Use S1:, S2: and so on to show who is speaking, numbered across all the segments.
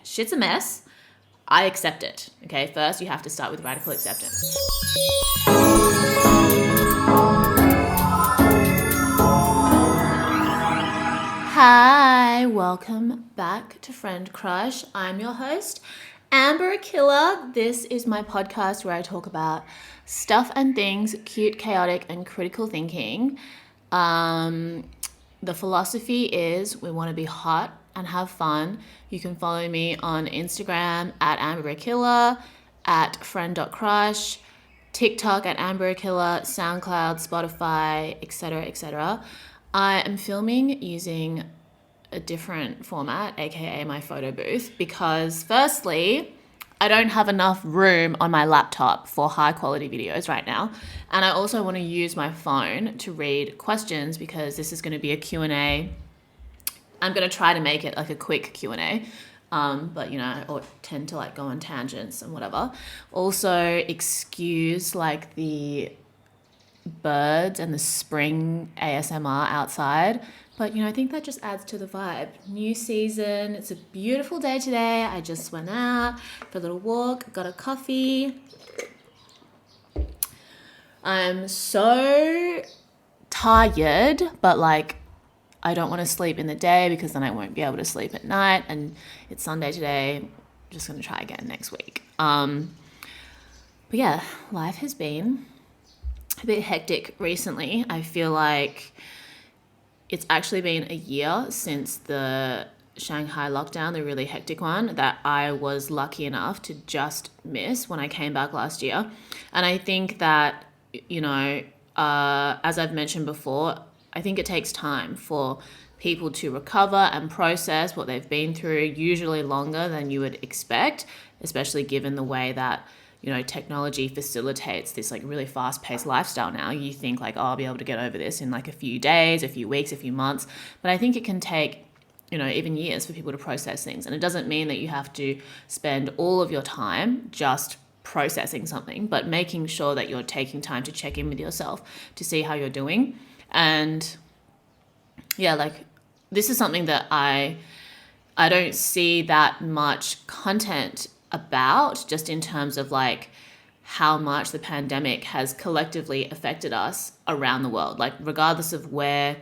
S1: shit's a mess. I accept it. Okay, first you have to start with radical acceptance. Hi, welcome back to Friend Crush. I'm your host, Amber Killer. This is my podcast where I talk about stuff and things, cute, chaotic, and critical thinking. The philosophy is we want to be hot and have fun. You can follow me on Instagram at amberkiller, at friend.crush, TikTok at amberkiller, SoundCloud, Spotify, etc., etc. I am filming using a different format, aka my photo booth, because firstly, I don't have enough room on my laptop for high quality videos right now. And I also want to use my phone to read questions because this is going to be a Q&A. I'm going to try to make it like a quick Q&A. But I tend to like go on tangents and whatever. Also, excuse like the birds and the spring ASMR outside. But, I think that just adds to the vibe. New season. It's a beautiful day today. I just went out for a little walk, got a coffee. I'm so tired, but like I don't want to sleep in the day because then I won't be able to sleep at night. And it's Sunday today. I'm just going to try again next week. But yeah, life has been a bit hectic recently. I feel like it's actually been a year since the Shanghai lockdown, the really hectic one, that I was lucky enough to just miss when I came back last year. And I think that, as I've mentioned before, I think it takes time for people to recover and process what they've been through, usually longer than you would expect, especially given the way that technology facilitates this like really fast-paced lifestyle now. You think like, oh, I'll be able to get over this in like a few days, a few weeks, a few months. But I think it can take, even years for people to process things. And it doesn't mean that you have to spend all of your time just processing something, but making sure that you're taking time to check in with yourself to see how you're doing. And yeah, like this is something that I don't see that much content about, just in terms of like how much the pandemic has collectively affected us around the world. Like regardless of where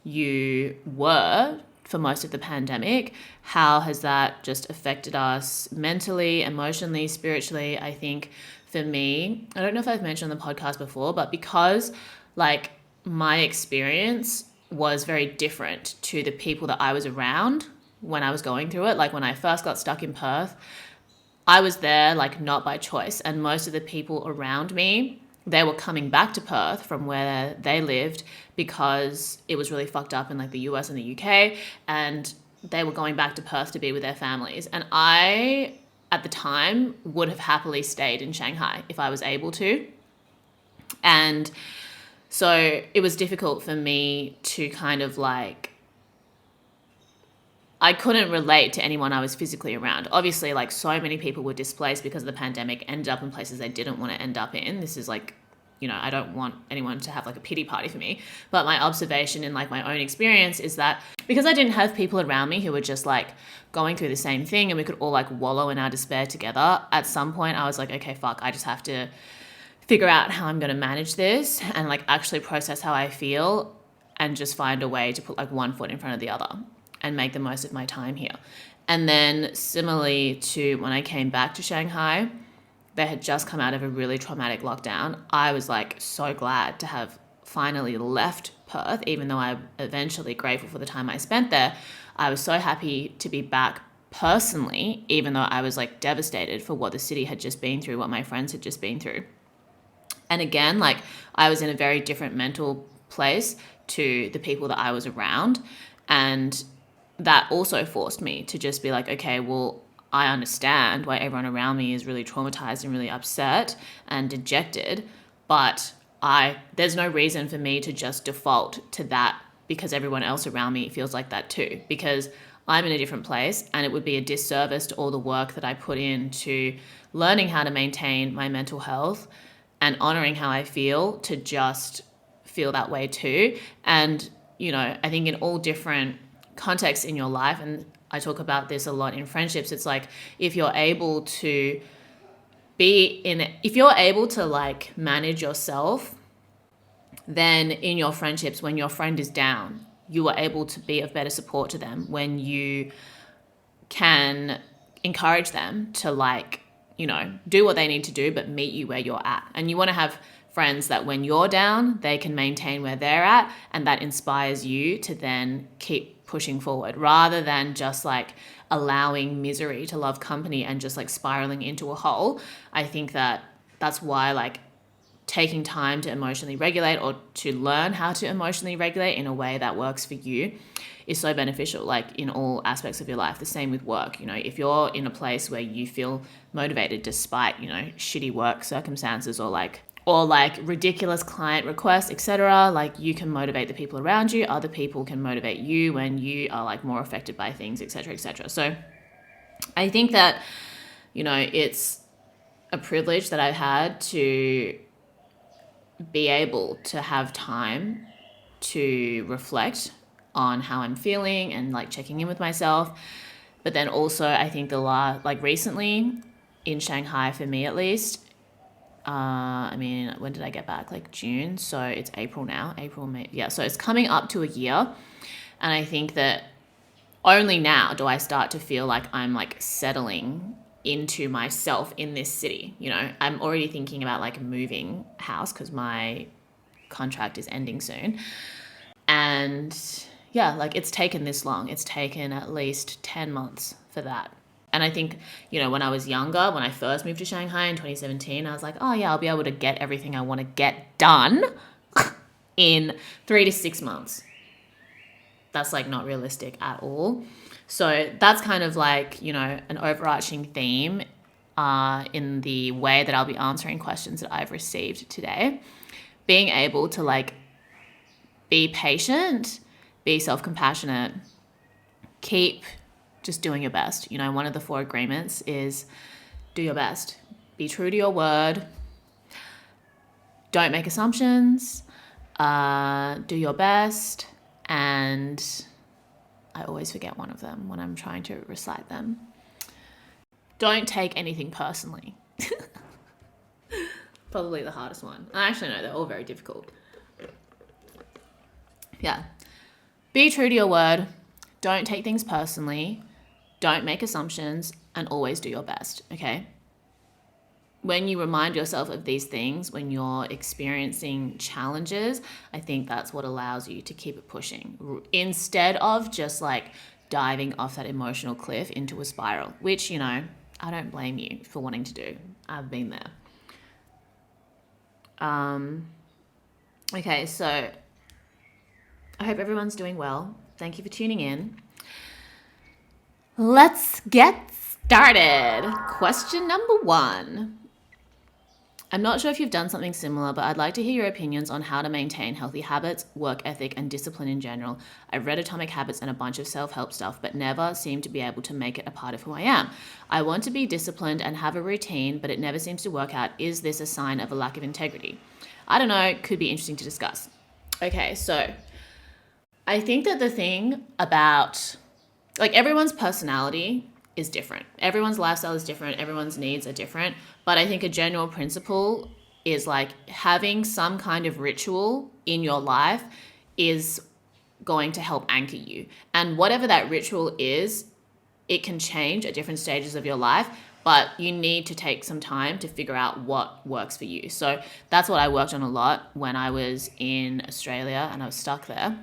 S1: you were for most of the pandemic, how has that just affected us mentally, emotionally, spiritually? I think for me, I don't know if I've mentioned on the podcast before, but because like my experience was very different to the people that I was around when I was going through it. Like when I first got stuck in Perth, I was there like not by choice, and most of the people around me, they were coming back to Perth from where they lived because it was really fucked up in like the US and the UK, and they were going back to Perth to be with their families. And I, at the time, would have happily stayed in Shanghai if I was able to. And so it was difficult for me to kind of like, I couldn't relate to anyone I was physically around. Obviously, like so many people were displaced because of the pandemic, ended up in places they didn't want to end up in. This is like, I don't want anyone to have like a pity party for me. But my observation in like my own experience is that because I didn't have people around me who were just like going through the same thing and we could all like wallow in our despair together, at some point I was like, okay, fuck, I just have to figure out how I'm going to manage this and like actually process how I feel and just find a way to put like one foot in front of the other and make the most of my time here. And then similarly to when I came back to Shanghai, they had just come out of a really traumatic lockdown. I was like so glad to have finally left Perth, even though I'm eventually grateful for the time I spent there. I was so happy to be back personally, even though I was like devastated for what the city had just been through, what my friends had just been through. And again, like I was in a very different mental place to the people that I was around. And that also forced me to just be like, okay, well, I understand why everyone around me is really traumatized and really upset and dejected, but there's no reason for me to just default to that because everyone else around me feels like that too, because I'm in a different place and it would be a disservice to all the work that I put into learning how to maintain my mental health and honoring how I feel to just feel that way too. And, I think in all different contexts in your life, and I talk about this a lot in friendships. It's like, if you're able to if you're able to like manage yourself, then in your friendships, when your friend is down, you are able to be of better support to them when you can encourage them to like, do what they need to do, but meet you where you're at. And you want to have friends that when you're down, they can maintain where they're at, and that inspires you to then keep pushing forward, rather than just like allowing misery to love company and just like spiraling into a hole. I think that that's why like taking time to emotionally regulate, or to learn how to emotionally regulate in a way that works for you, is so beneficial, like in all aspects of your life. The same with work. If you're in a place where you feel motivated despite, shitty work circumstances, or like ridiculous client requests, etc., like you can motivate the people around you. Other people can motivate you when you are like more affected by things, etc., etc. So I think that, it's a privilege that I've had to be able to have time to reflect on how I'm feeling and like checking in with myself. But then also I think recently in Shanghai, for me at least, when did I get back? Like June. So it's April now. April, May. Yeah. So it's coming up to a year. And I think that only now do I start to feel like I'm like settling into myself in this city. I'm already thinking about like moving house because my contract is ending soon. And yeah, like it's taken this long. It's taken at least 10 months for that. And I think, when I was younger, when I first moved to Shanghai in 2017, I was like, oh yeah, I'll be able to get everything I want to get done in 3 to 6 months. That's like not realistic at all. So that's kind of like, an overarching theme in the way that I'll be answering questions that I've received today. Being able to like be patient, be self-compassionate, keep just doing your best. One of the 4 agreements is do your best. Be true to your word. Don't make assumptions. Do your best. And I always forget one of them when I'm trying to recite them. Don't take anything personally. Probably the hardest one. Actually, no, they're all very difficult. Yeah. Be true to your word. Don't take things personally. Don't make assumptions, and always do your best, okay? When you remind yourself of these things, when you're experiencing challenges, I think that's what allows you to keep it pushing, instead of just like diving off that emotional cliff into a spiral, which, I don't blame you for wanting to do. I've been there. Okay, so I hope everyone's doing well. Thank you for tuning in. Let's get started. Question number 1. I'm not sure if you've done something similar, but I'd like to hear your opinions on how to maintain healthy habits, work ethic, and discipline in general. I've read Atomic Habits and a bunch of self-help stuff, but never seem to be able to make it a part of who I am. I want to be disciplined and have a routine, but it never seems to work out. Is this a sign of a lack of integrity? I don't know. Could be interesting to discuss. Okay, so I think that the thing about, like, everyone's personality is different. Everyone's lifestyle is different. Everyone's needs are different. But I think a general principle is like having some kind of ritual in your life is going to help anchor you. And whatever that ritual is, it can change at different stages of your life, but you need to take some time to figure out what works for you. So that's what I worked on a lot when I was in Australia and I was stuck there.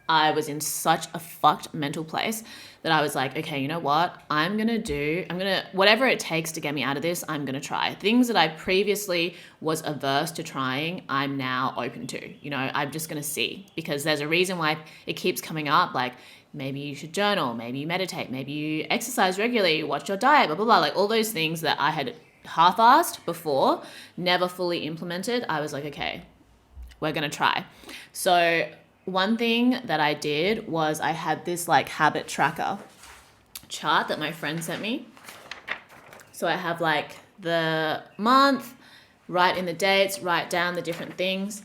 S1: I was in such a fucked mental place that I was like, okay, you know what? Whatever it takes to get me out of this, I'm going to try. Things that I previously was averse to trying, I'm now open to. I'm just going to see, because there's a reason why it keeps coming up. Like, maybe you should journal, maybe you meditate, maybe you exercise regularly, watch your diet, blah, blah, blah. Like all those things that I had half-assed before, never fully implemented. I was like, okay, we're going to try. So one thing that I did was I had this like habit tracker chart that my friend sent me. So I have like the month, write in the dates, write down the different things.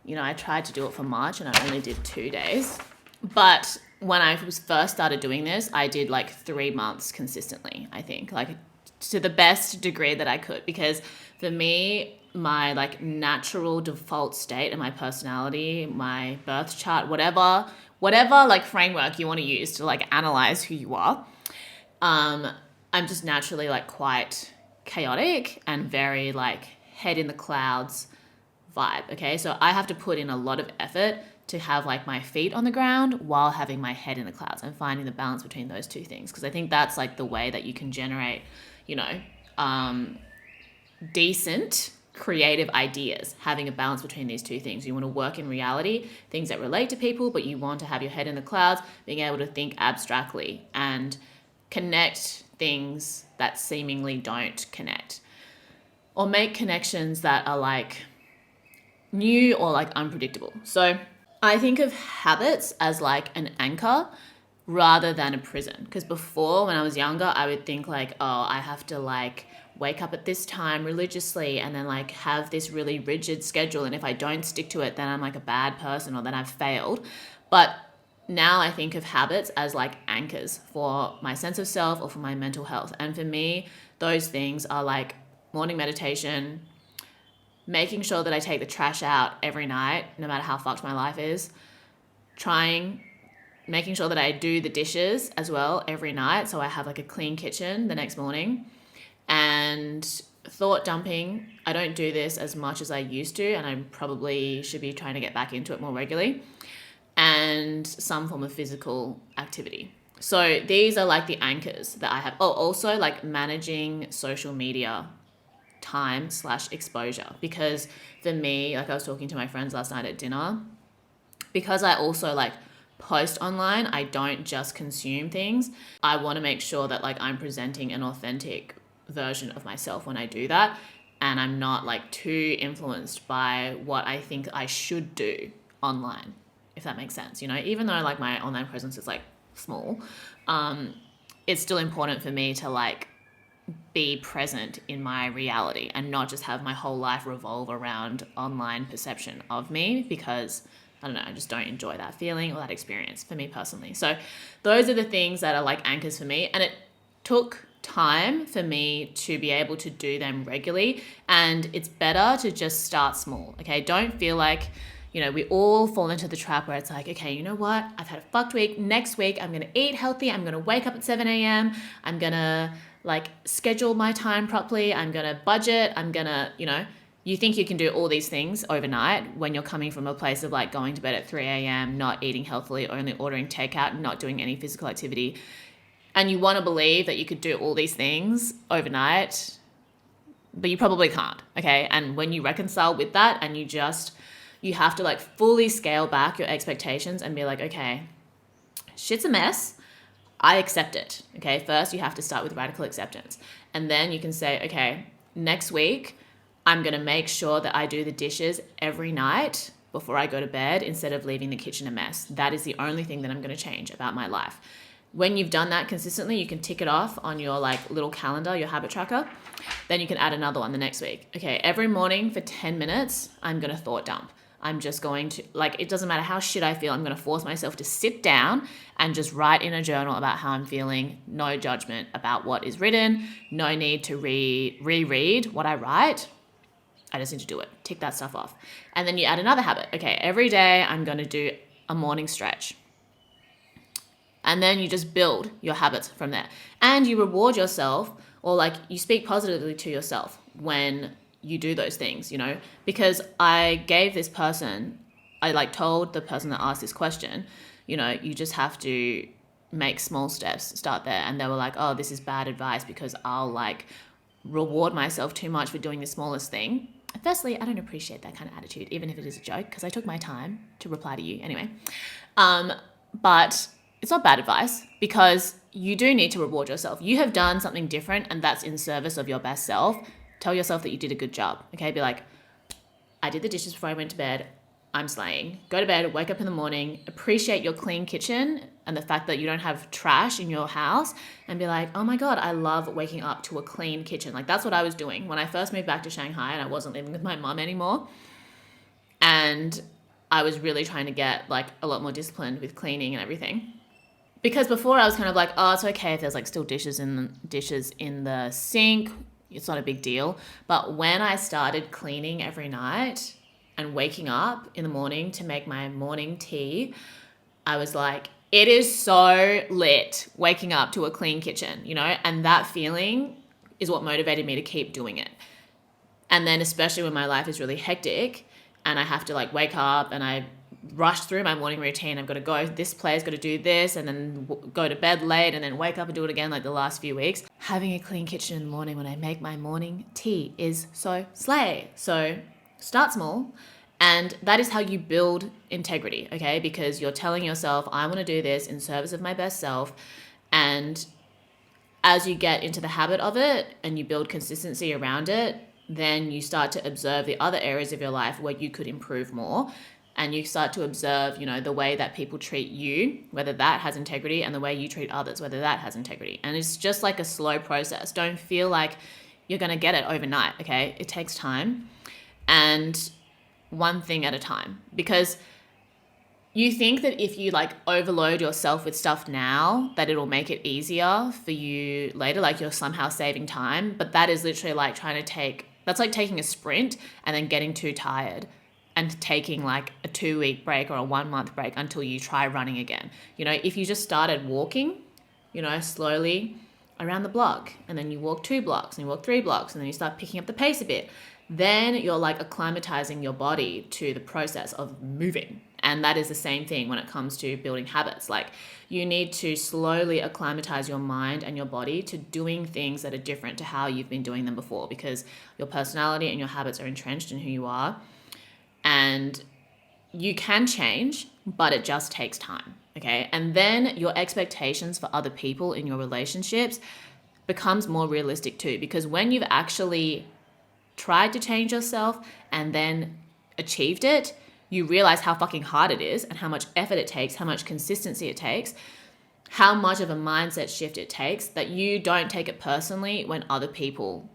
S1: I tried to do it for March and I only did 2 days. But when I was first started doing this, I did like 3 months consistently, I think, like to the best degree that I could, because for me, my like natural default state and my personality, my birth chart, whatever like framework you want to use to like analyze who you are, I'm just naturally like quite chaotic and very like head in the clouds vibe. Okay. So I have to put in a lot of effort to have like my feet on the ground while having my head in the clouds, and finding the balance between those two things. Cause I think that's like the way that you can generate, you know, decent creative ideas, having a balance between these two things. You want to work in reality, things that relate to people, but you want to have your head in the clouds, being able to think abstractly and connect things that seemingly don't connect, or make connections that are like new or like unpredictable. So I think of habits as like an anchor rather than a prison. Because before, when I was younger, I would think like, oh, I have to like wake up at this time religiously and then like have this really rigid schedule. And if I don't stick to it, then I'm like a bad person, or then I've failed. But now I think of habits as like anchors for my sense of self or for my mental health. And for me, those things are like morning meditation, making sure that I take the trash out every night, no matter how fucked my life is, making sure that I do the dishes as well every night, so I have like a clean kitchen the next morning, and thought dumping. I don't do this as much as I used to, and I probably should be trying to get back into it more regularly, and some form of physical activity. So these are like the anchors that I have. Oh, also like managing social media time/exposure, because for me, like I was talking to my friends last night at dinner, because I also like post online, I don't just consume things. I want to make sure that like I'm presenting an authentic version of myself when I do that, and I'm not like too influenced by what I think I should do online, if that makes sense. You know, even though like my online presence is like small, it's still important for me to like be present in my reality and not just have my whole life revolve around online perception of me, because I don't know, I just don't enjoy that feeling or that experience for me personally. So those are the things that are like anchors for me, and it took time for me to be able to do them regularly. And it's better to just start small. Okay, don't feel like, you know, we all fall into the trap where it's like, okay, you know what, I've had a fucked week, next week I'm going to eat healthy, I'm going to wake up at 7 a.m, I'm going to like schedule my time properly, I'm going to budget, I'm going to, you know, you think you can do all these things overnight when you're coming from a place of like going to bed at 3 a.m, not eating healthily, only ordering takeout, not doing any physical activity. And you want to believe that you could do all these things overnight, but you probably can't, okay? And when you reconcile with that, and you have to like fully scale back your expectations and be like, okay, shit's a mess, I accept it, okay? First, you have to start with radical acceptance. And then you can say, okay, next week, I'm going to make sure that I do the dishes every night before I go to bed instead of leaving the kitchen a mess. That is the only thing that I'm going to change about my life. When you've done that consistently, you can tick it off on your like little calendar, your habit tracker. Then you can add another one the next week. Okay, every morning for 10 minutes, I'm going to thought dump. I'm just going to, like, it doesn't matter how shit I feel, I'm going to force myself to sit down and just write in a journal about how I'm feeling. No judgment about what is written. No need to reread what I write. I just need to do it. Tick that stuff off. And then you add another habit. Okay, every day I'm going to do a morning stretch. And then you just build your habits from there. And you reward yourself, or like you speak positively to yourself when you do those things, you know, because I like told the person that asked this question, you know, you just have to make small steps, start there. And they were like, oh, this is bad advice because I'll like reward myself too much for doing the smallest thing. Firstly, I don't appreciate that kind of attitude, even if it is a joke, because I took my time to reply to you anyway. But it's not bad advice, because you do need to reward yourself. You have done something different, and that's in service of your best self. Tell yourself that you did a good job, okay? Be like, I did the dishes before I went to bed. I'm slaying. Go to bed, wake up in the morning, appreciate your clean kitchen and the fact that you don't have trash in your house, and be like, oh my God, I love waking up to a clean kitchen. Like, that's what I was doing when I first moved back to Shanghai and I wasn't living with my mum anymore. And I was really trying to get like a lot more disciplined with cleaning and everything. because before I was kind of like, oh, it's okay if there's like still dishes in the sink. It's not a big deal. But when I started cleaning every night and waking up in the morning to make my morning tea, I was like, it is so lit waking up to a clean kitchen, you know? And that feeling is what motivated me to keep doing it. And then especially when my life is really hectic and I have to like wake up and I rush through my morning routine. I've got to go this place, got to do this, and then go to bed late and then wake up and do it again like the last few weeks. Having a clean kitchen in the morning when I make my morning tea is so slay. So start small. And that is how you build integrity, okay? Because you're telling yourself, I want to do this in service of my best self. And as you get into the habit of it and you build consistency around it, then you start to observe the other areas of your life where you could improve more. And you start to observe, you know, the way that people treat you, whether that has integrity, and the way you treat others, whether that has integrity. And it's just like a slow process. Don't feel like you're going to get it overnight, okay? It takes time, and one thing at a time. Because you think that if you like overload yourself with stuff now, that it'll make it easier for you later, like you're somehow saving time. But that is literally like that's like taking a sprint and then getting too tired and taking like a 2-week break or a 1-month break until you try running again. You know, if you just started walking, you know, slowly around the block, and then you walk 2 blocks and you walk 3 blocks, and then you start picking up the pace a bit, then you're like acclimatizing your body to the process of moving. And that is the same thing when it comes to building habits. Like, you need to slowly acclimatize your mind and your body to doing things that are different to how you've been doing them before, because your personality and your habits are entrenched in who you are. And you can change, but it just takes time, okay? And then your expectations for other people in your relationships becomes more realistic too, because when you've actually tried to change yourself and then achieved it, you realize how fucking hard it is and how much effort it takes, how much consistency it takes, how much of a mindset shift it takes, that you don't take it personally when other people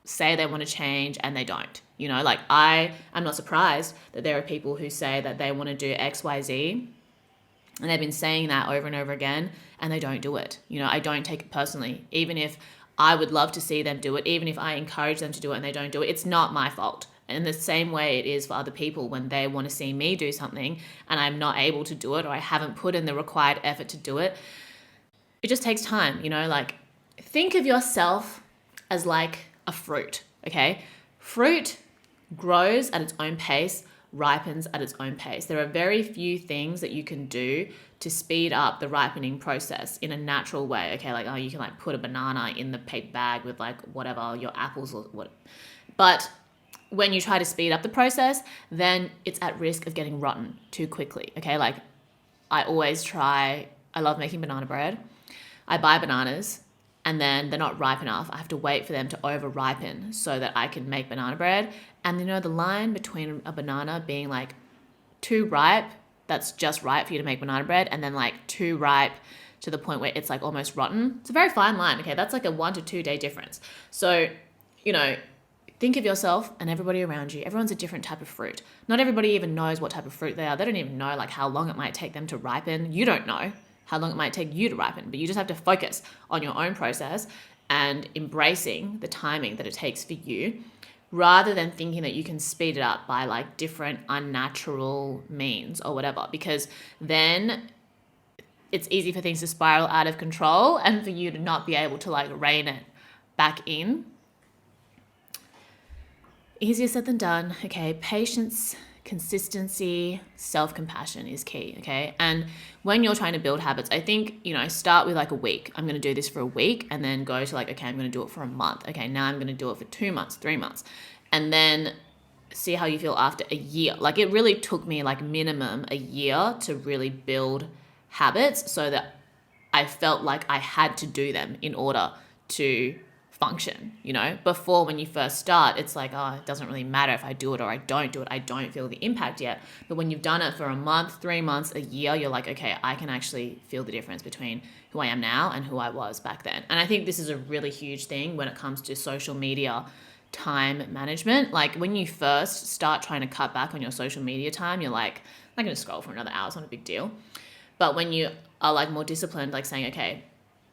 S1: say they want to change and they don't. You know, like I'm not surprised that there are people who say that they want to do X, Y, Z, and they've been saying that over and over again, and they don't do it. You know, I don't take it personally. Even if I would love to see them do it, even if I encourage them to do it and they don't do it, it's not my fault. And the same way it is for other people when they want to see me do something and I'm not able to do it, or I haven't put in the required effort to do it. It just takes time, you know, like think of yourself as like a fruit, okay? Fruit grows at its own pace, ripens at its own pace. There are very few things that you can do to speed up the ripening process in a natural way, okay? Like, oh, you can like put a banana in the paper bag with like whatever, your apples or what. But when you try to speed up the process, then it's at risk of getting rotten too quickly, okay? Like I love making banana bread. I buy bananas and then they're not ripe enough. I have to wait for them to over ripen so that I can make banana bread. And you know, the line between a banana being like too ripe, that's just right for you to make banana bread, and then like too ripe to the point where it's like almost rotten. It's a very fine line, okay? That's like a 1 to 2 day difference. So, you know, think of yourself and everybody around you. Everyone's a different type of fruit. Not everybody even knows what type of fruit they are. They don't even know like how long it might take them to ripen. You don't know how long it might take you to ripen, but you just have to focus on your own process and embracing the timing that it takes for you, rather than thinking that you can speed it up by like different unnatural means or whatever, because then it's easy for things to spiral out of control and for you to not be able to like rein it back in. Easier said than done, okay? Patience, consistency, self-compassion is key, okay? And when you're trying to build habits, I think, you know, start with like a week. I'm going to do this for a week, and then go to like, okay, I'm going to do it for a month. Okay, now I'm going to do it for 2 months, 3 months. And then see how you feel after a year. Like it really took me like minimum a year to really build habits so that I felt like I had to do them in order to function, you know? Before, when you first start, it's like, oh, it doesn't really matter if I do it or I don't do it. I don't feel the impact yet. But when you've done it for a month, 3 months, a year, you're like, okay, I can actually feel the difference between who I am now and who I was back then. And I think this is a really huge thing when it comes to social media time management. Like when you first start trying to cut back on your social media time, you're like, I'm going to scroll for another hour. It's not a big deal. But when you are like more disciplined, like saying, okay,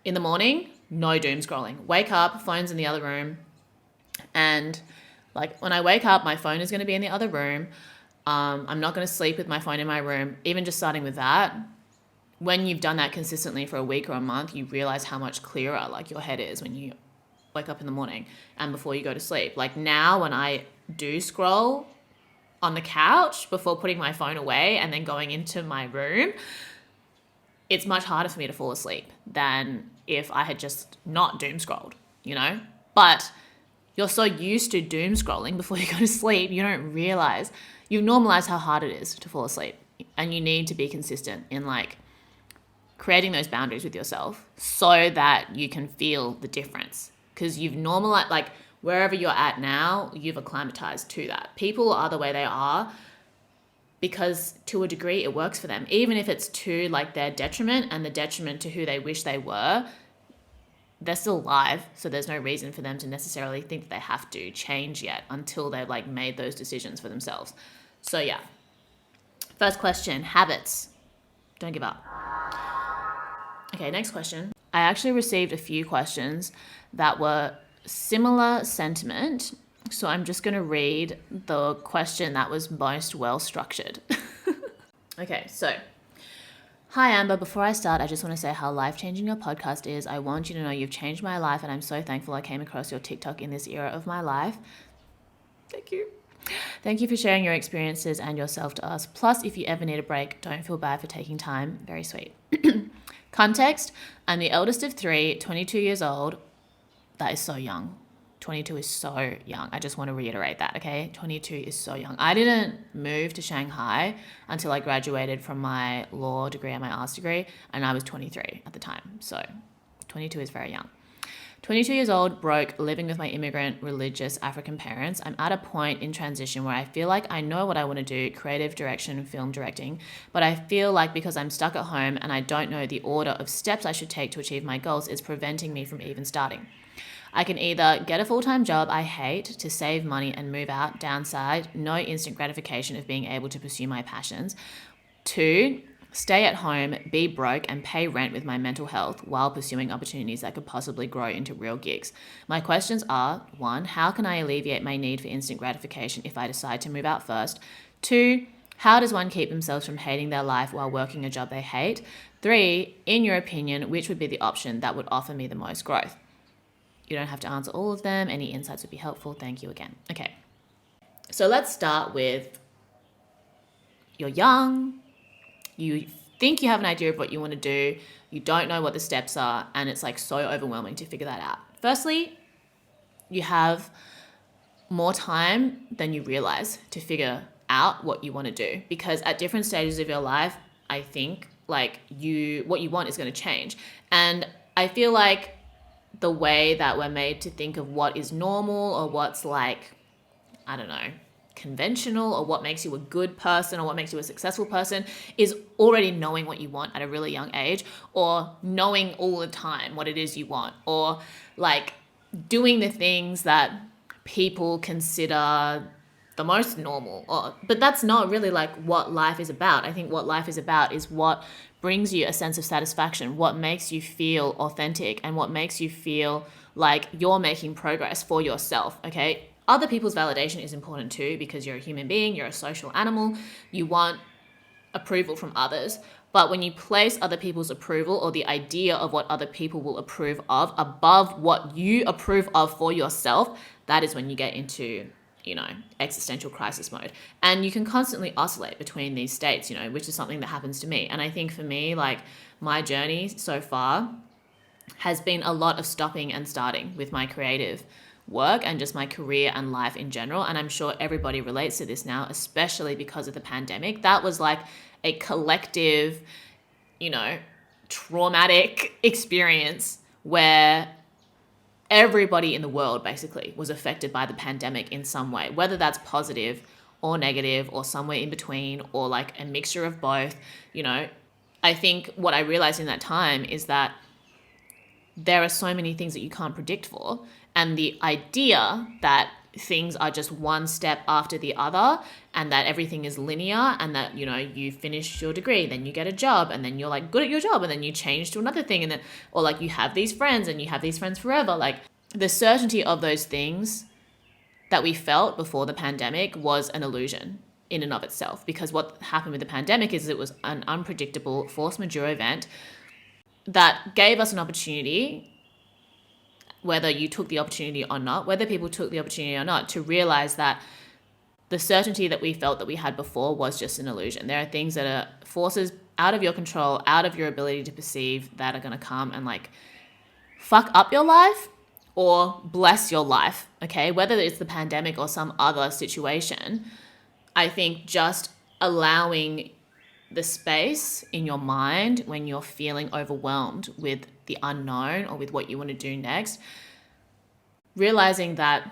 S1: in the morning, no doom scrolling. Wake up, phone's in the other room. And like when I wake up, my phone is going to be in the other room. I'm not going to sleep with my phone in my room. Even just starting with that, when you've done that consistently for a week or a month, you realize how much clearer like your head is when you wake up in the morning and before you go to sleep. Like now when I do scroll on the couch before putting my phone away and then going into my room, it's much harder for me to fall asleep than if I had just not doom scrolled, you know? But you're so used to doom scrolling before you go to sleep, you don't realize, you normalize how hard it is to fall asleep. And you need to be consistent in like creating those boundaries with yourself so that you can feel the difference. Because you've normalized, like wherever you're at now, you've acclimatized to that. People are the way they are because to a degree it works for them. Even if it's to like their detriment and the detriment to who they wish they were, they're still alive. So there's no reason for them to necessarily think that they have to change yet until they've like made those decisions for themselves. So yeah. First question, habits. Don't give up. Okay, next question. I actually received a few questions that were similar sentiment. So I'm just going to read the question that was most well structured. Okay, so hi Amber, before I start, I just want to say how life-changing your podcast is. I want you to know you've changed my life and I'm so thankful I came across your TikTok in this era of my life. Thank you. Thank you for sharing your experiences and yourself to us. Plus, if you ever need a break, don't feel bad for taking time. Very sweet. Context, I'm the eldest of three, 22 years old. That is so young. 22 is so young. I just want to reiterate that, okay? 22 is so young. I didn't move to Shanghai until I graduated from my law degree and my arts degree, and I was 23 at the time. So 22 is very young. 22 years old, broke, living with my immigrant, religious African parents. I'm at a point in transition where I feel like I know what I want to do, creative direction, film directing, but I feel like because I'm stuck at home and I don't know the order of steps I should take to achieve my goals, it's preventing me from even starting. I can either get a full-time job I hate to save money and move out, downside, no instant gratification of being able to pursue my passions. 2, stay at home, be broke, and pay rent with my mental health while pursuing opportunities that could possibly grow into real gigs. My questions are, 1, how can I alleviate my need for instant gratification if I decide to move out first? 2, how does one keep themselves from hating their life while working a job they hate? 3, in your opinion, which would be the option that would offer me the most growth? You don't have to answer all of them. Any insights would be helpful. Thank you again. Okay. So let's start with you're young. You think you have an idea of what you want to do. You don't know what the steps are. And it's like so overwhelming to figure that out. Firstly, you have more time than you realize to figure out what you want to do. Because at different stages of your life, I think like what you want is going to change. And I feel like the way that we're made to think of what is normal or what's like, I don't know, conventional or what makes you a good person or what makes you a successful person is already knowing what you want at a really young age or knowing all the time what it is you want or like doing the things that people consider the most normal. But that's not really like what life is about. I think what life is about is what brings you a sense of satisfaction, what makes you feel authentic and what makes you feel like you're making progress for yourself, okay? Other people's validation is important too because you're a human being, you're a social animal, you want approval from others. But when you place other people's approval or the idea of what other people will approve of above what you approve of for yourself, that is when you get into existential crisis mode. And you can constantly oscillate between these states, which is something that happens to me. And I think for me, like my journey so far has been a lot of stopping and starting with my creative work and just my career and life in general. And I'm sure everybody relates to this now, especially because of the pandemic. That was like a collective, traumatic experience where everybody in the world basically was affected by the pandemic in some way, whether that's positive or negative or somewhere in between or like a mixture of both. I think what I realized in that time is that there are so many things that you can't predict for. And the idea that things are just one step after the other and that everything is linear and that, you know, you finish your degree, then you get a job and then you're like good at your job and then you change to another thing and then, or like you have these friends and you have these friends forever. Like the certainty of those things that we felt before the pandemic was an illusion in and of itself, because what happened with the pandemic is it was an unpredictable force majeure event that gave us an opportunity, whether you took the opportunity or not, whether people took the opportunity or not, to realize that the certainty that we felt that we had before was just an illusion. There are things that are forces out of your control, out of your ability to perceive, that are going to come and like fuck up your life or bless your life, okay? Whether it's the pandemic or some other situation, I think just allowing the space in your mind when you're feeling overwhelmed with the unknown or with what you want to do next, realizing that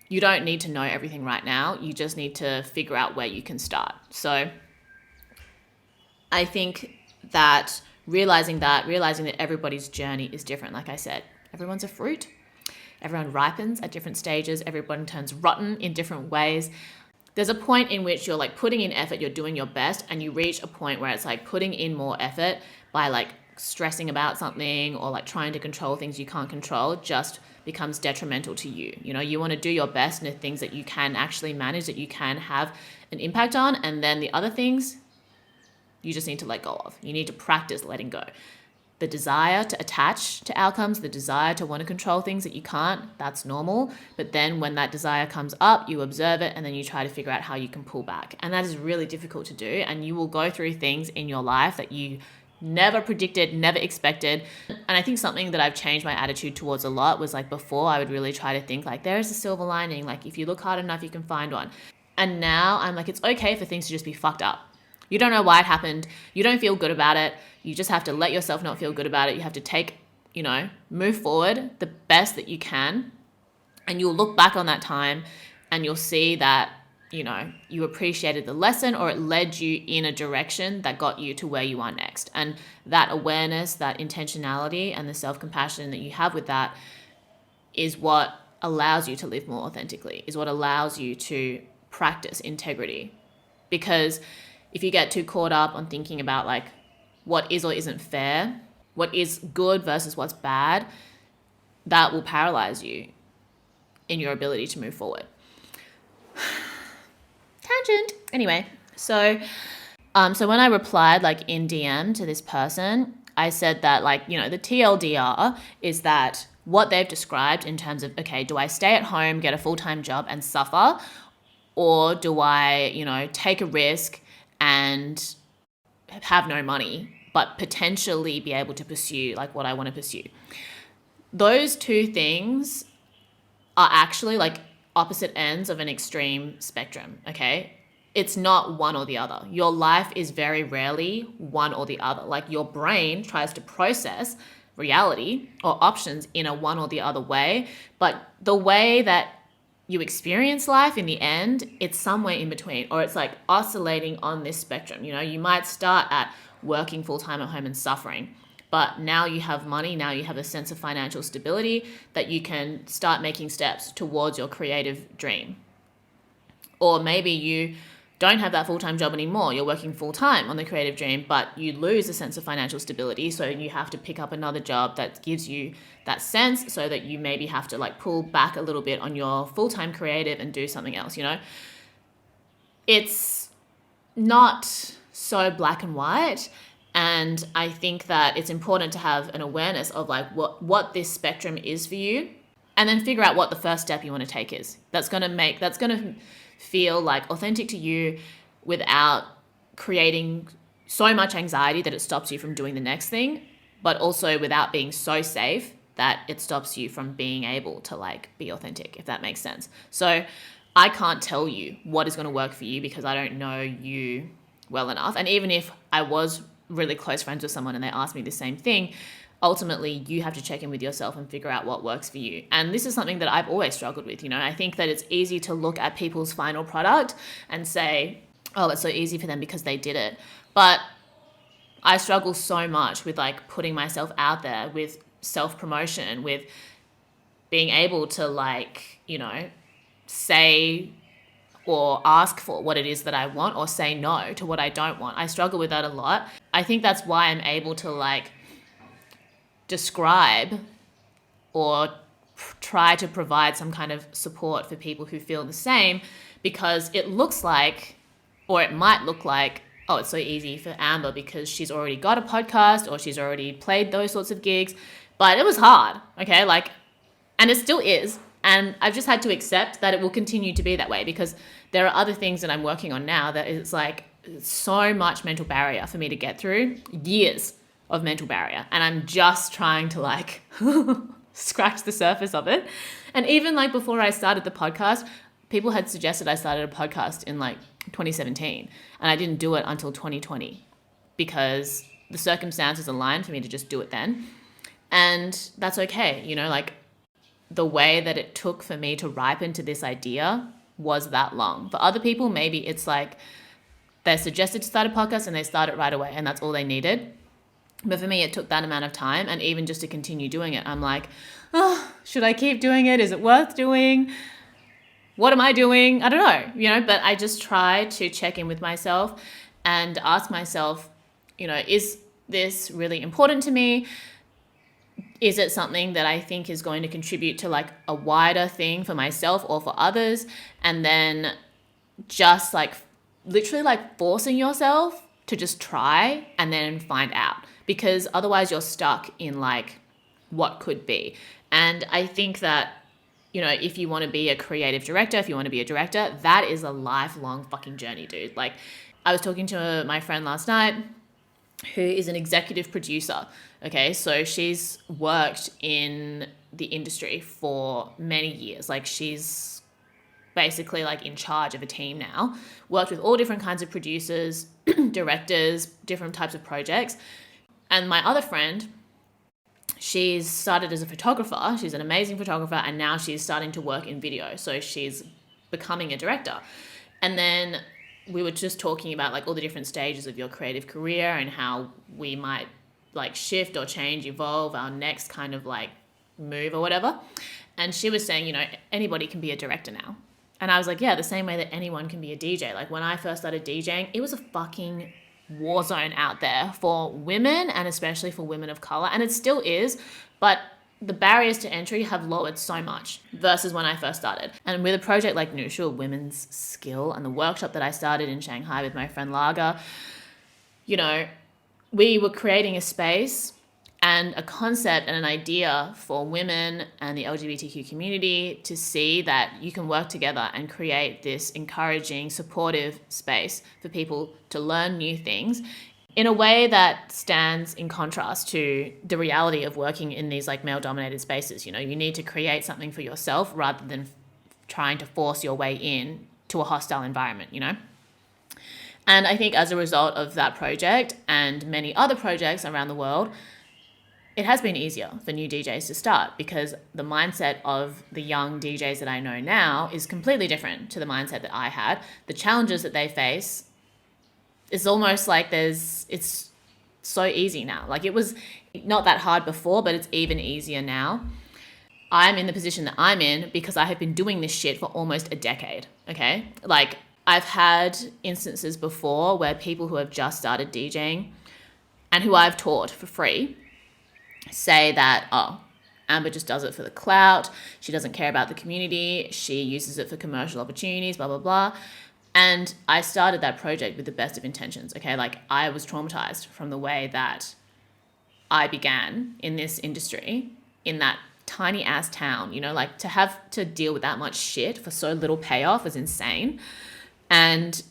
S1: you don't need to know everything right now. You just need to figure out where you can start. So I think that realizing that everybody's journey is different. Like I said, everyone's a fruit. Everyone ripens at different stages. Everyone turns rotten in different ways. There's a point in which you're like putting in effort, you're doing your best, and you reach a point where it's like putting in more effort by like stressing about something or like trying to control things you can't control just becomes detrimental to you. You know, you want to do your best in the things that you can actually manage, that you can have an impact on, and then the other things you just need to let go of. You need to practice letting go. The desire to attach to outcomes, the desire to want to control things that you can't, that's normal. But then when that desire comes up, you observe it and then you try to figure out how you can pull back. And that is really difficult to do. And you will go through things in your life that you never predicted, never expected. And I think something that I've changed my attitude towards a lot was like before I would really try to think like there is a silver lining. Like if you look hard enough, you can find one. And now I'm like, it's okay for things to just be fucked up. You don't know why it happened. You don't feel good about it. You just have to let yourself not feel good about it. You have to take, you know, move forward the best that you can. And you'll look back on that time and you'll see that, you know, you appreciated the lesson or it led you in a direction that got you to where you are next. And that awareness, that intentionality and the self-compassion that you have with that is what allows you to live more authentically, is what allows you to practice integrity. Because if you get too caught up on thinking about like what is or isn't fair, what is good versus what's bad, that will paralyze you in your ability to move forward. Tangent. Anyway, so when I replied like in DM to this person, I said that like, you know, the TLDR is that what they've described in terms of, okay, do I stay at home, get a full-time job and suffer? Or do I, you know, take a risk and have no money, but potentially be able to pursue like what I want to pursue? Those two things are actually like opposite ends of an extreme spectrum, okay? It's not one or the other. Your life is very rarely one or the other. Like your brain tries to process reality or options in a one or the other way, but the way that you experience life in the end, it's somewhere in between, or it's like oscillating on this spectrum. You know, you might start at working full-time at home and suffering, but now you have money, now you have a sense of financial stability that you can start making steps towards your creative dream. Or maybe you don't have that full-time job anymore. You're working full-time on the creative dream, but you lose a sense of financial stability. So you have to pick up another job that gives you that sense, so that you maybe have to like pull back a little bit on your full-time creative and do something else, you know? It's not so black and white. And I think that it's important to have an awareness of like what this spectrum is for you, and then figure out what the first step you want to take is. That's going to feel like authentic to you without creating so much anxiety that it stops you from doing the next thing, but also without being so safe that it stops you from being able to like be authentic, if that makes sense. So I can't tell you what is going to work for you because I don't know you well enough. And even if I was really close friends with someone and they asked me the same thing, ultimately you have to check in with yourself and figure out what works for you. And this is something that I've always struggled with. You know, I think that it's easy to look at people's final product and say, oh, it's so easy for them because they did it. But I struggle so much with like putting myself out there with self-promotion, with being able to like, say or ask for what it is that I want, or say no to what I don't want. I struggle with that a lot. I think that's why I'm able to like describe or try to provide some kind of support for people who feel the same, because it looks like, or it might look like, oh, it's so easy for Amber because she's already got a podcast or she's already played those sorts of gigs. But it was hard, okay? Like, and it still is. And I've just had to accept that it will continue to be that way, because there are other things that I'm working on now that is like so much mental barrier for me to get through, years of mental barrier. And I'm just trying to like scratch the surface of it. And even like before I started the podcast, people had suggested I started a podcast in like 2017, and I didn't do it until 2020 because the circumstances aligned for me to just do it then. And that's okay. Like the way that it took for me to ripen to this idea was that long. For other people, maybe it's like they're suggested to start a podcast and they start it right away and that's all they needed. But for me, it took that amount of time. And even just to continue doing it, I'm like, oh, should I keep doing it? Is it worth doing? What am I doing? I don't know, but I just try to check in with myself and ask myself, is this really important to me? Is it something that I think is going to contribute to like a wider thing for myself or for others? And then just like literally like forcing yourself to just try and then find out, because otherwise you're stuck in like what could be. And I think that, if you want to be a creative director, if you want to be a director, that is a lifelong fucking journey, dude. Like I was talking to my friend last night who is an executive producer. Okay, so she's worked in the industry for many years. Like she's basically like in charge of a team now, worked with all different kinds of producers, directors, different types of projects. And my other friend, she's started as a photographer. She's an amazing photographer, and now she's starting to work in video. So she's becoming a director. And then we were just talking about like all the different stages of your creative career and how we might like shift or change, evolve our next kind of like move or whatever. And she was saying, anybody can be a director now. And I was like, yeah, the same way that anyone can be a DJ. Like when I first started DJing, it was a fucking war zone out there for women, and especially for women of color. And it still is, but the barriers to entry have lowered so much versus when I first started. And with a project like Neutral Women's Skill and the workshop that I started in Shanghai with my friend Laga, we were creating a space and a concept and an idea for women and the LGBTQ community to see that you can work together and create this encouraging, supportive space for people to learn new things in a way that stands in contrast to the reality of working in these like male-dominated spaces. You need to create something for yourself rather than trying to force your way in to a hostile environment, And I think as a result of that project and many other projects around the world, it has been easier for new DJs to start, because the mindset of the young DJs that I know now is completely different to the mindset that I had. The challenges that they face, it's almost like it's so easy now. Like it was not that hard before, but it's even easier now. I'm in the position that I'm in because I have been doing this shit for almost a decade, okay? Like I've had instances before where people who have just started DJing and who I've taught for free say that, oh, Amber just does it for the clout. She doesn't care about the community. She uses it for commercial opportunities, blah, blah, blah. And I started that project with the best of intentions, okay? Like I was traumatized from the way that I began in this industry in that tiny ass town, like to have to deal with that much shit for so little payoff was insane. And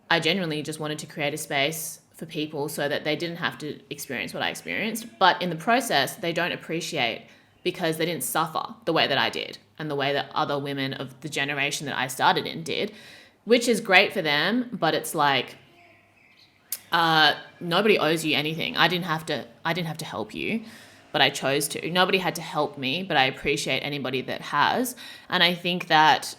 S1: I genuinely just wanted to create a space for people so that they didn't have to experience what I experienced. But in the process, they don't appreciate because they didn't suffer the way that I did and the way that other women of the generation that I started in did, which is great for them. But it's like, nobody owes you anything. I didn't have to help you, but I chose to. Nobody had to help me, but I appreciate anybody that has. And I think that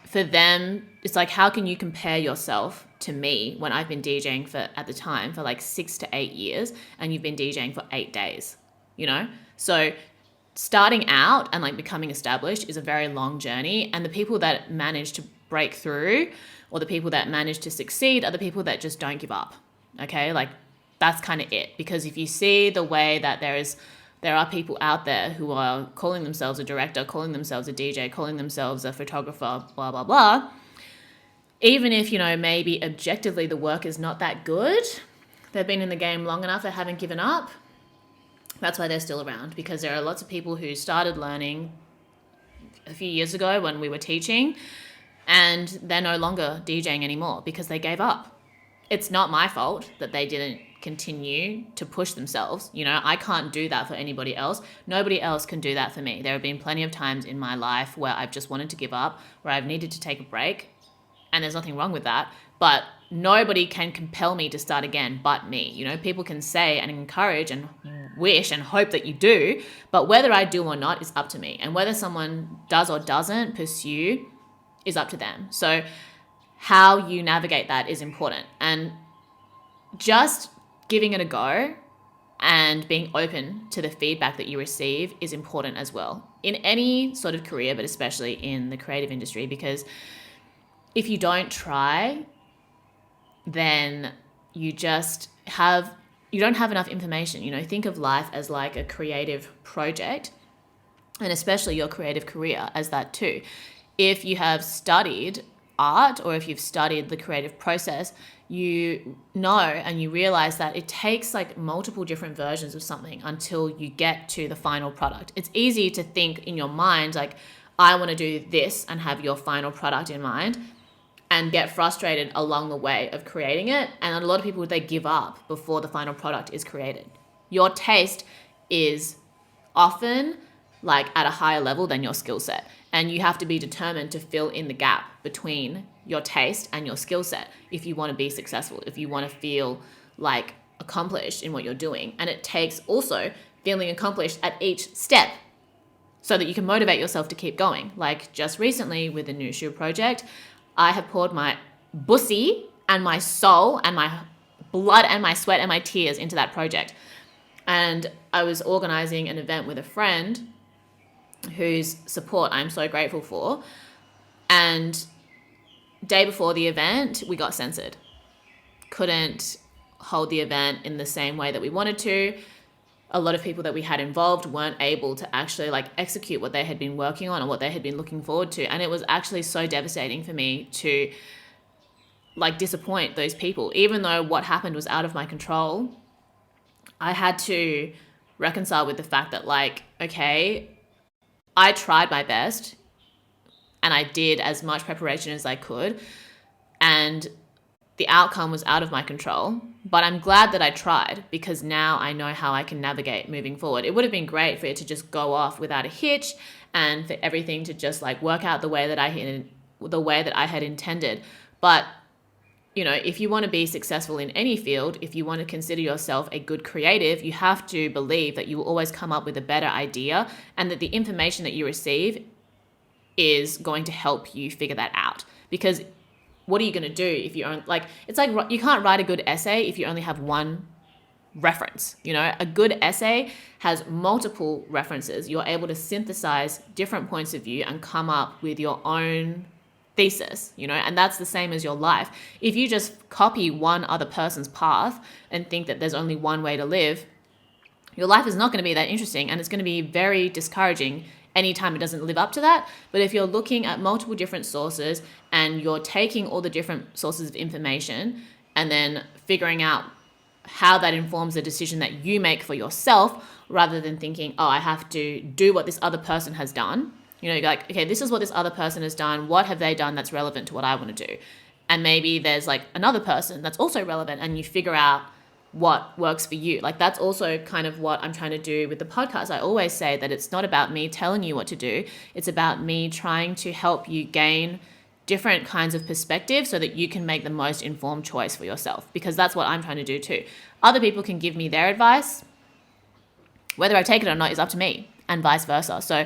S1: for them, it's like, how can you compare yourself to me when I've been DJing at the time for like 6 to 8 years, and you've been DJing for 8 days, So starting out and like becoming established is a very long journey. And the people that manage to break through, or the people that manage to succeed, are the people that just don't give up. Okay. Like that's kind of it. Because if you see the way that there are people out there who are calling themselves a director, calling themselves a DJ, calling themselves a photographer, blah, blah, blah. Even if, maybe objectively the work is not that good, they've been in the game long enough, they haven't given up. That's why they're still around, because there are lots of people who started learning a few years ago when we were teaching, and they're no longer DJing anymore because they gave up. It's not my fault that they didn't continue to push themselves. I can't do that for anybody else. Nobody else can do that for me. There have been plenty of times in my life where I've just wanted to give up, where I've needed to take a break, and there's nothing wrong with that. But nobody can compel me to start again but me. People can say and encourage and wish and hope that you do, but whether I do or not is up to me. And whether someone does or doesn't pursue is up to them. So how you navigate that is important. And just giving it a go and being open to the feedback that you receive is important as well in any sort of career, but especially in the creative industry, because if you don't try, then you don't have enough information. Think of life as like a creative project, and especially your creative career as that too. If you have studied art, or if you've studied the creative process, you know and you realize that it takes like multiple different versions of something until you get to the final product. It's easy to think in your mind like, I want to do this, and have your final product in mind, and get frustrated along the way of creating it. And a lot of people, they give up before the final product is created. Your taste is often like at a higher level than your skill set. And you have to be determined to fill in the gap between your taste and your skill set if you want to be successful, if you want to feel like accomplished in what you're doing. And it takes also feeling accomplished at each step so that you can motivate yourself to keep going. Like just recently with the new shoe project, I have poured my bussy and my soul and my blood and my sweat and my tears into that project. And I was organizing an event with a friend whose support I'm so grateful for. And day before the event, we got censored. Couldn't hold the event in the same way that we wanted to. A lot of people that we had involved weren't able to actually like execute what they had been working on or what they had been looking forward to. And it was actually so devastating for me to like disappoint those people. Even though what happened was out of my control, I had to reconcile with the fact that like, okay, I tried my best and I did as much preparation as I could, and the outcome was out of my control, but I'm glad that I tried, because now I know how I can navigate moving forward. It would have been great for it to just go off without a hitch and for everything to just like work out the way that I had intended. But if you want to be successful in any field, if you want to consider yourself a good creative, you have to believe that you will always come up with a better idea, and that the information that you receive is going to help you figure that out. Because what are you going to do if you own, like, it's like you can't write a good essay if you only have one reference. A good essay has multiple references. You're able to synthesize different points of view and come up with your own thesis, and that's the same as your life. If you just copy one other person's path and think that there's only one way to live, your life is not going to be that interesting, and it's going to be very discouraging anytime it doesn't live up to that. But if you're looking at multiple different sources and you're taking all the different sources of information and then figuring out how that informs the decision that you make for yourself, rather than thinking, oh, I have to do what this other person has done. You're like, okay, this is what this other person has done. What have they done that's relevant to what I want to do? And maybe there's like another person that's also relevant, and you figure out what works for you. Like that's also kind of what I'm trying to do with the podcast. I always say that it's not about me telling you what to do. It's about me trying to help you gain different kinds of perspective so that you can make the most informed choice for yourself, because that's what I'm trying to do too. Other people can give me their advice. Whether I take it or not is up to me, and vice versa. So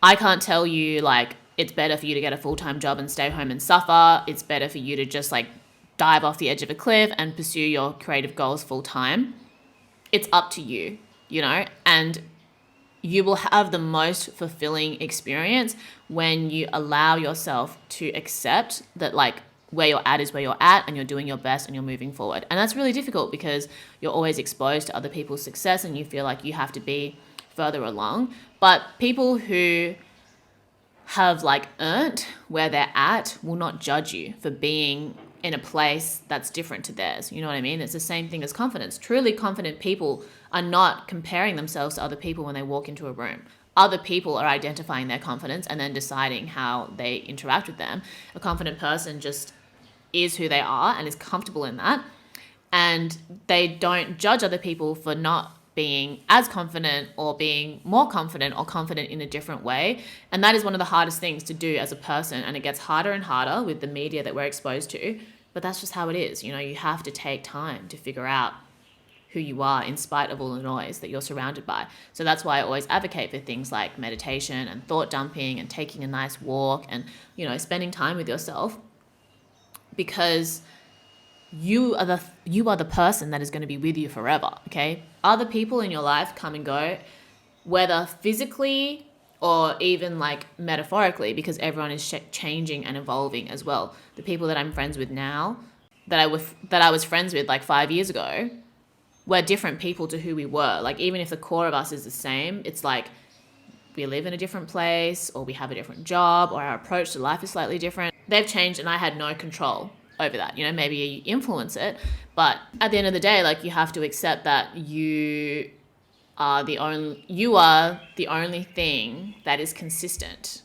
S1: I can't tell you like it's better for you to get a full-time job and stay home and suffer. It's better for you to just like dive off the edge of a cliff and pursue your creative goals full time. It's up to you, and you will have the most fulfilling experience when you allow yourself to accept that like where you're at is where you're at, and you're doing your best and you're moving forward. And that's really difficult because you're always exposed to other people's success and you feel like you have to be further along. But people who have like earned where they're at will not judge you for being in a place that's different to theirs. You know what I mean? It's the same thing as confidence. Truly confident people are not comparing themselves to other people when they walk into a room. Other people are identifying their confidence and then deciding how they interact with them. A confident person just is who they are and is comfortable in that. And they don't judge other people for not being as confident or being more confident or confident in a different way. And that is one of the hardest things to do as a person. And it gets harder and harder with the media that we're exposed to. But that's just how it is. You have to take time to figure out who you are in spite of all the noise that you're surrounded by. So that's why I always advocate for things like meditation and thought dumping and taking a nice walk and, spending time with yourself, because you are the person that is going to be with you forever, okay? Other people in your life come and go, whether physically or even like metaphorically, because everyone is changing and evolving as well. The people that I'm friends with now, that I was friends with like 5 years ago, we're different people to who we were. Like, even if the core of us is the same, it's like we live in a different place, or we have a different job, or our approach to life is slightly different. They've changed and I had no control over that. Maybe you influence it, but at the end of the day, like, you have to accept that you are the only thing that is consistent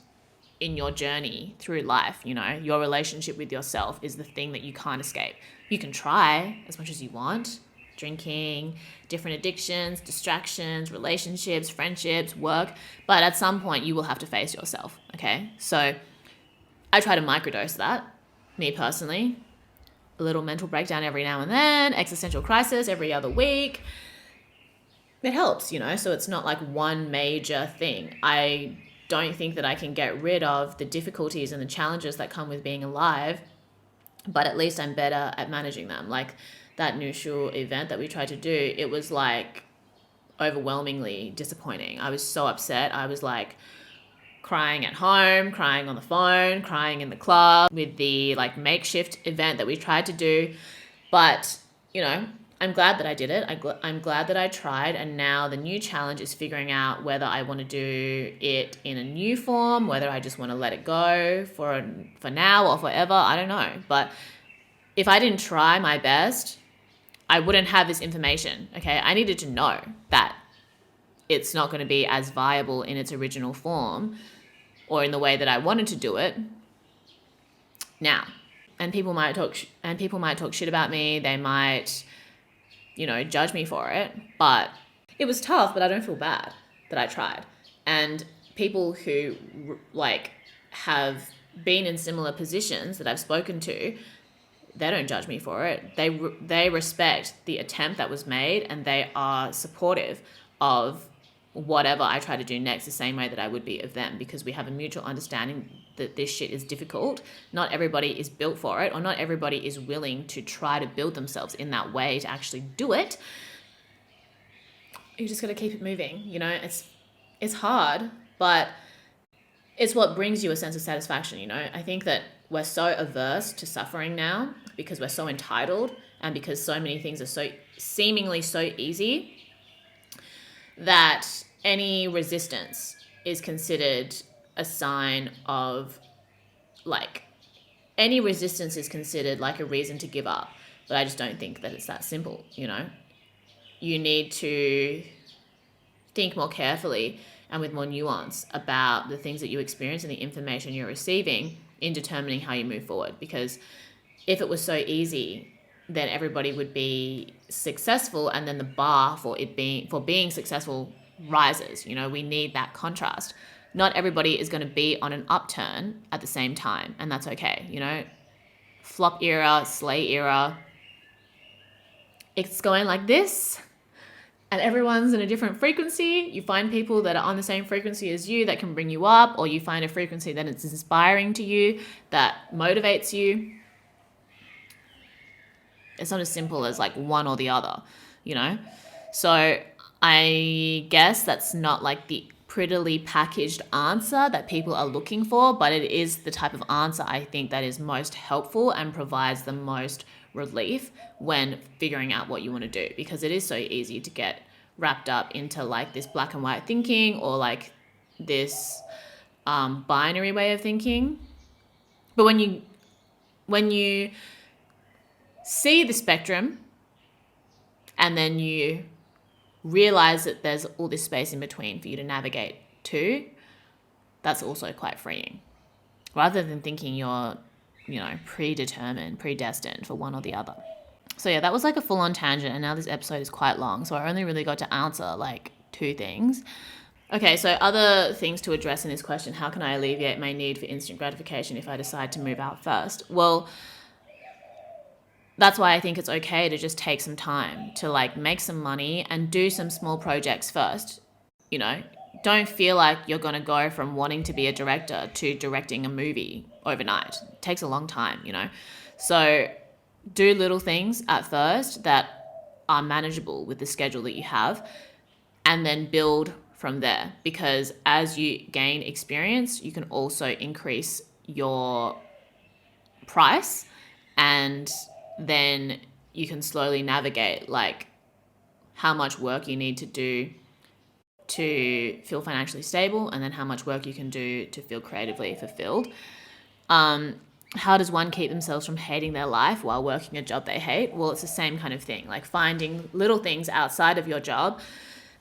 S1: in your journey through life. Your relationship with yourself is the thing that you can't escape. You can try as much as you want, drinking, different addictions, distractions, relationships, friendships, work, but at some point you will have to face yourself, okay? So I try to microdose that, me personally. A little mental breakdown every now and then, existential crisis every other week. It helps, so it's not like one major thing. I don't think that I can get rid of the difficulties and the challenges that come with being alive, but at least I'm better at managing them. Like that Nushu event that we tried to do, it was like overwhelmingly disappointing. I was so upset. I was like crying at home, crying on the phone, crying in the club with the like makeshift event that we tried to do. But, I'm glad that I did it. I'm glad that I tried. And now the new challenge is figuring out whether I want to do it in a new form, whether I just want to let it go for now or forever. I don't know. But if I didn't try my best, I wouldn't have this information. Okay. I needed to know that it's not going to be as viable in its original form or in the way that I wanted to do it now. And people might talk shit about me. They might, judge me for it. But it was tough, but I don't feel bad that I tried. And people who like have been in similar positions that I've spoken to, they don't judge me for it. They respect the attempt that was made, and they are supportive of whatever I try to do next, the same way that I would be of them, because we have a mutual understanding that this shit is difficult. Not everybody is built for it, or not everybody is willing to try to build themselves in that way to actually do it. You just got to keep it moving. It's hard, but it's what brings you a sense of satisfaction. I think that we're so averse to suffering now because we're so entitled, and because so many things are so seemingly so easy, that any resistance is considered a sign of like a reason to give up. But I just don't think that it's that simple. You need to think more carefully and with more nuance about the things that you experience and the information you're receiving in determining how you move forward. Because if it was so easy, then everybody would be successful, and then the bar for being successful rises. We need that contrast. Not everybody is going to be on an upturn at the same time, and that's okay. Flop era, slay era, it's going like this, and everyone's in a different frequency. You find people that are on the same frequency as you that can bring you up, or you find a frequency that is inspiring to you, that motivates you. It's not as simple as like one or the other, you know? So I guess that's not like the prettily packaged answer that people are looking for, but it is the type of answer I think that is most helpful and provides the most relief when figuring out what you want to do, because it is so easy to get wrapped up into like this black and white thinking, or like this binary way of thinking. But when you see the spectrum and then you realize that there's all this space in between for you to navigate to, that's also quite freeing, rather than thinking you're, predetermined, predestined for one or the other. So yeah, that was like a full-on tangent, and now this episode is quite long, so I only really got to answer like 2 things. Okay, so other things to address in this question: how can I alleviate my need for instant gratification if I decide to move out first? Well, that's why I think it's okay to just take some time to like make some money and do some small projects first. Don't feel like you're going to go from wanting to be a director to directing a movie overnight. It takes a long time, So do little things at first that are manageable with the schedule that you have, and then build from there. Because as you gain experience, you can also increase your price, and then you can slowly navigate like how much work you need to do to feel financially stable, and then how much work you can do to feel creatively fulfilled. How does one keep themselves from hating their life while working a job they hate? Well, it's the same kind of thing, like finding little things outside of your job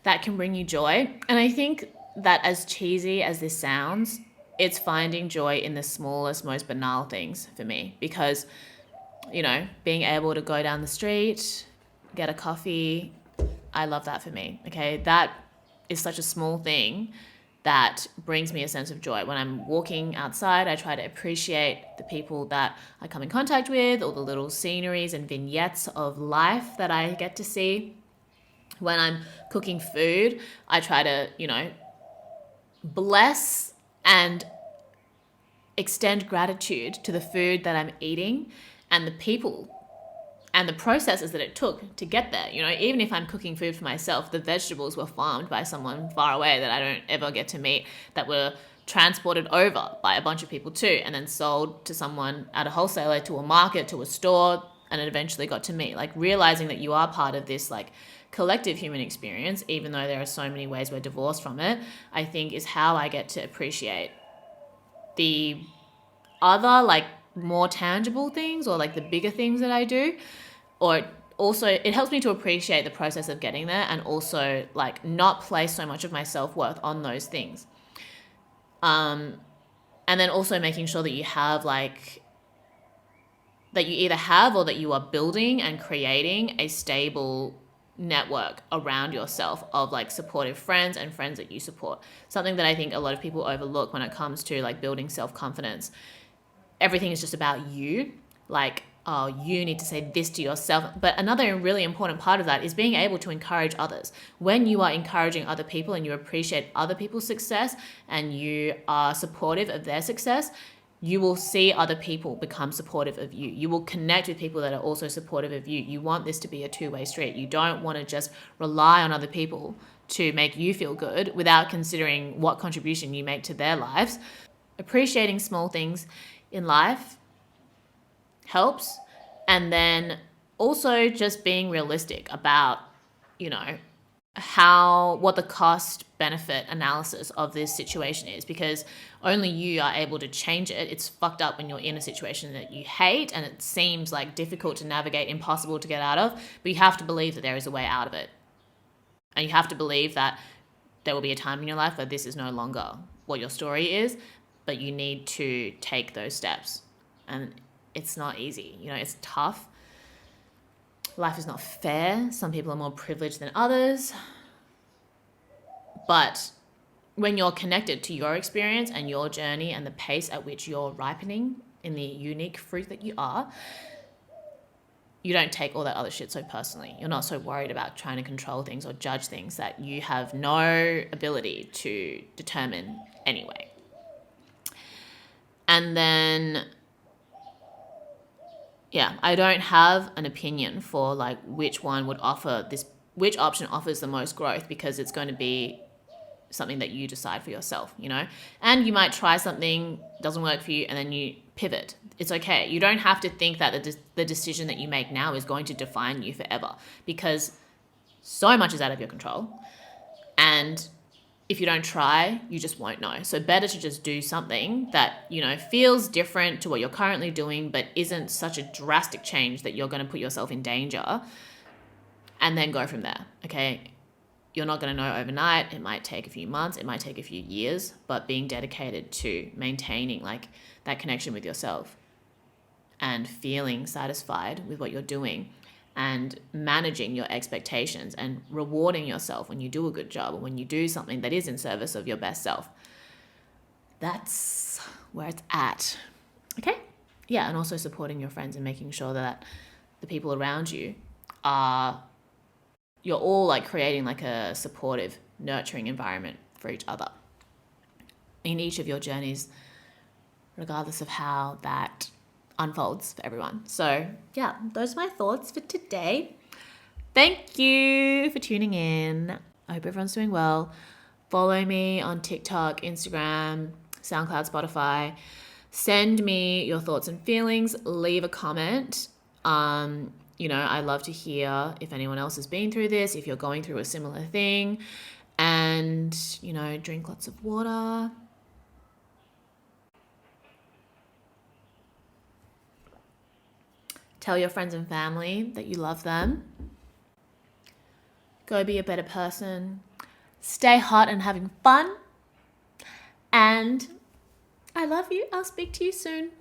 S1: that can bring you joy. And I think that, as cheesy as this sounds, it's finding joy in the smallest, most banal things for me, because, being able to go down the street, get a coffee, I love that for me. Okay. That is such a small thing that brings me a sense of joy. When I'm walking outside, I try to appreciate the people that I come in contact with, all the little sceneries and vignettes of life that I get to see. When I'm cooking food, I try to, bless and extend gratitude to the food that I'm eating and the people and the processes that it took to get there. Even if I'm cooking food for myself, the vegetables were farmed by someone far away that I don't ever get to meet, that were transported over by a bunch of people too, and then sold to someone at a wholesaler, to a market, to a store, and it eventually got to me. Like, realizing that you are part of this like collective human experience, even though there are so many ways we're divorced from it, I think is how I get to appreciate the other like more tangible things, or like the bigger things that I do. Or also, it helps me to appreciate the process of getting there, and also like not place so much of my self-worth on those things. And then also making sure that you have like, that you either have or that you are building and creating a stable network around yourself of like supportive friends and friends that you support. Something that I think a lot of people overlook when it comes to like building self-confidence. Everything is just about you. Like, oh, you need to say this to yourself. But another really important part of that is being able to encourage others. When you are encouraging other people and you appreciate other people's success and you are supportive of their success, you will see other people become supportive of you. You will connect with people that are also supportive of you. You want this to be a two-way street. You don't want to just rely on other people to make you feel good without considering what contribution you make to their lives. Appreciating small things in life helps. And then also just being realistic about, what the cost benefit analysis of this situation is, because only you are able to change it. It's fucked up when you're in a situation that you hate and it seems like difficult to navigate, impossible to get out of, but you have to believe that there is a way out of it. And you have to believe that there will be a time in your life where this is no longer what your story is, but you need to take those steps. And it's not easy. It's tough. Life is not fair. Some people are more privileged than others. But when you're connected to your experience and your journey and the pace at which you're ripening in the unique fruit that you are, you don't take all that other shit so personally. You're not so worried about trying to control things or judge things that you have no ability to determine anyway. And then yeah, I don't have an opinion for like which one would offer this, which option offers the most growth, because it's going to be something that you decide for yourself, you know? And you might try something, doesn't work for you, and then you pivot. It's okay. You don't have to think that the decision that you make now is going to define you forever, because so much is out of your control. And if you don't try, you just won't know. So better to just do something that, you know, feels different to what you're currently doing, but isn't such a drastic change that you're going to put yourself in danger, and then go from there. Okay. You're not going to know overnight. It might take a few months. It might take a few years, but being dedicated to maintaining like that connection with yourself and feeling satisfied with what you're doing and managing your expectations and rewarding yourself when you do a good job or when you do something that is in service of your best self. That's where it's at. Okay? Yeah, and also supporting your friends and making sure that the people around you are, you're all like creating like a supportive, nurturing environment for each other in each of your journeys, regardless of how that unfolds for everyone. So yeah, those are my thoughts for today. Thank you for tuning in. I hope everyone's doing well. Follow me on TikTok, Instagram, SoundCloud, Spotify. Send me your thoughts and feelings. Leave a comment. You know, I love to hear if anyone else has been through this, if you're going through a similar thing. And, you know, drink lots of water. Tell your friends and family that you love them. Go be a better person. Stay hot and having fun. And I love you. I'll speak to you soon.